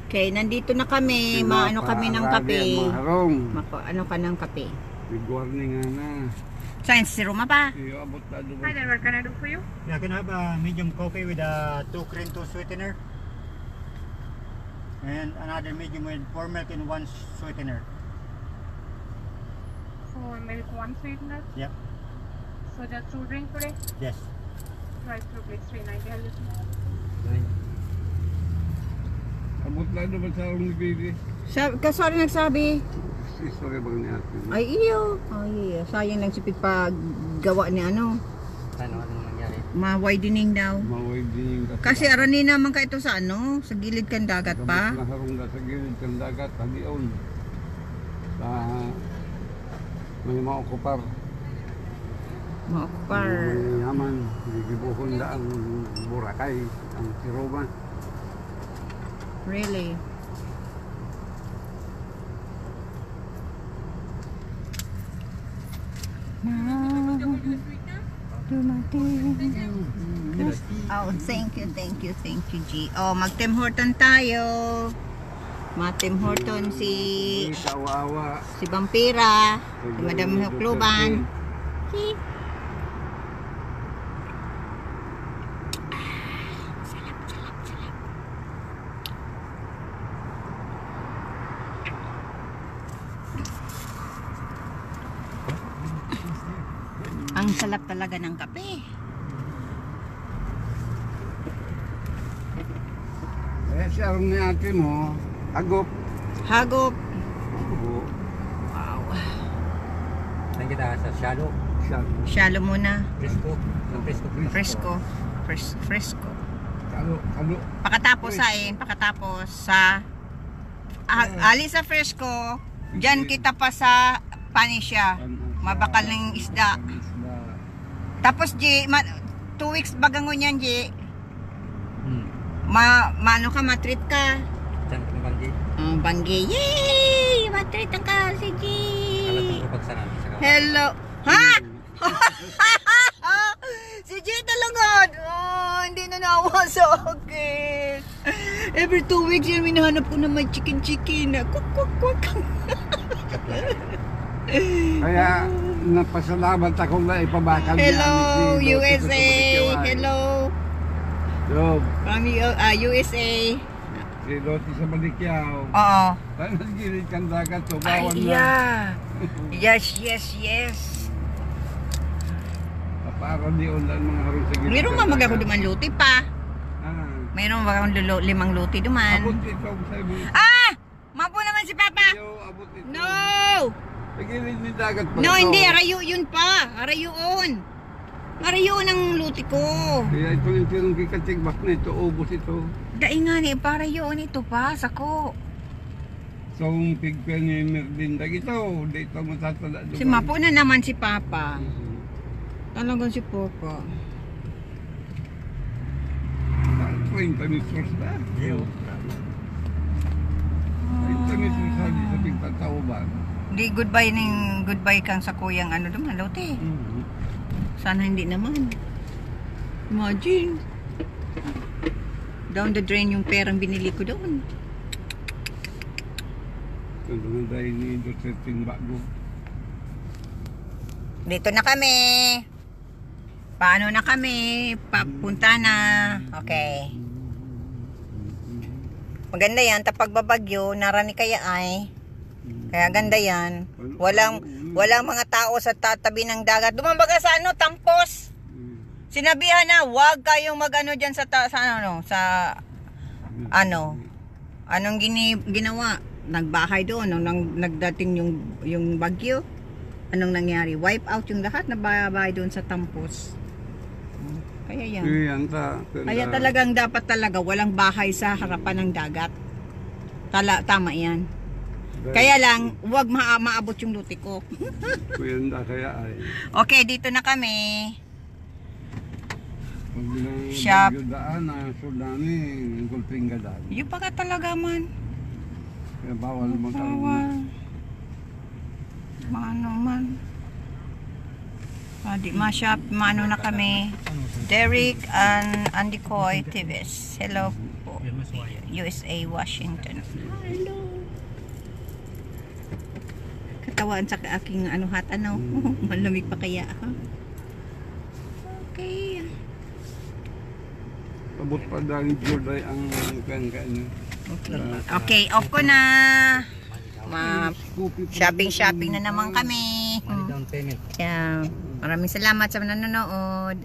Okay, nandito na kami. Maano kami ng kape. Maharong. Ano ka ng kape? Big warning na. Science si Roma pa. Hi there, what can I do for you? Yeah, can I have a medium coffee with a 2 cream, 2 sweetener? And another medium with 4 milk and 1 sweetener. 4 milk, 1 sweetener? Yep. So just 2 drinks today? Yes. Price through please 390. I'll listen. Abot na naman sa akong baby. Kasari nagsabi. Istorya ba ni ate? Ay iyo. Ay iyo. Sayang lang si Pipa gawa ni ano. Ano nangyari? Ma-widening daw. Ma-widening. Kasi arani naman ka ito sa ano, sa gilid kan dagat pa. Naharong na sa gilid kan dagat, halion. Sa may maokupar. Maokupar. May yaman, gigibuhon na ang Boracay, ang Siroman. Really? Oh, thank you, G. Oh, mag-Tim Horton tayo. Ma-Tim Horton si Kawawa. si Vampira, si Madam Hukluban. Ang sarap talaga ng kape. Eh, si arong ni ate mo, agop. Hagop. Oo. Wow. Saan kita sa shallow? Shallow muna. Fresco? Fresco. Kalo. Pakatapos sa alis sa Fresco, diyan kita pa sa Panisya. Mabakal ng isda. Tapos G, 2 weeks bagangon yan G. Maano ka, matreat ka. Saan ka Banggi? Banggi. Yay! Matreat ang ka si G. Hello. Ha? Si G talangad. Oh, hindi na nawa sa akin. Every 2 weeks yan, minahanap ko na may chicken. Kwak. Kaya napasalamat ako na ipabakal Hello, ni USA. Hello. Job. From USA. Si Loti sa Balikyaw. Oo. Saan nagilid kang dagat to? Bawan Ay, na. yeah. Yes. Para di ulan mga harong sa gilid. Meron mamag ako duman luti pa. Ah. Meron mamag akong 5 luti duman. Abot ito sa ibo. Mapo naman si Papa. Abot ito. No! Sa gilid ni dagat pa. No, ito. hindi. Arayo yun pa. Arayoon ang luti ko. Kaya ito yung tirong kikatigbak na ito. Ubos ito. Dai nga ni, para yun ito pa. Sako. So, ang pigpel ni Merlindag ito. Dito matatala doon. Si Mapo na naman si Papa. Talagang si Papa. 30 meters na. Yo. 30 meters na sa pigtatauban. Di goodbye kang sa kuyang ano duman, luti. Sana hindi naman. Imagine. Down the drain yung perang binili ko doon. Ito naman dahil ni Dosetting bago. Dito na kami. Paano na kami? Papunta na. Okay. Maganda yan. Tapag babagyo, narani kaya ay. Kaya ganda yan. Walang mga tao sa tatabi ng dagat. Dumabaga sa ano, Tampos. Sinabihan na, wag kayong magano diyan anong ginawa? Nagbahay doon nung nagdating yung bagyo. Anong nangyari? Wipe out yung lahat na bahay doon sa Tampos. Kaya yan. Kaya talagang dapat talaga walang bahay sa harapan ng dagat. Tama yan. Kaya lang, wag maabot yung luti ko. Kuyanda kaya ay. Okay, dito na kami. Pag Shop. daan na tsunami, gulping gadaan. Yung pagka talaga man. Kaya bawal Bawal. Maano man. Di masyap, maano na kami. Derek and Andy Coy Tives. Hello po. Mas wire. USA, Washington. Hello. Katawaan sa aking ano hat ano. Malamig pa kaya ha? Okay. Abot pa dahil Jorday ang kan. Okay, off ko na. Shopping na naman kami. Money down payment. Kaya maraming salamat sa nanonood.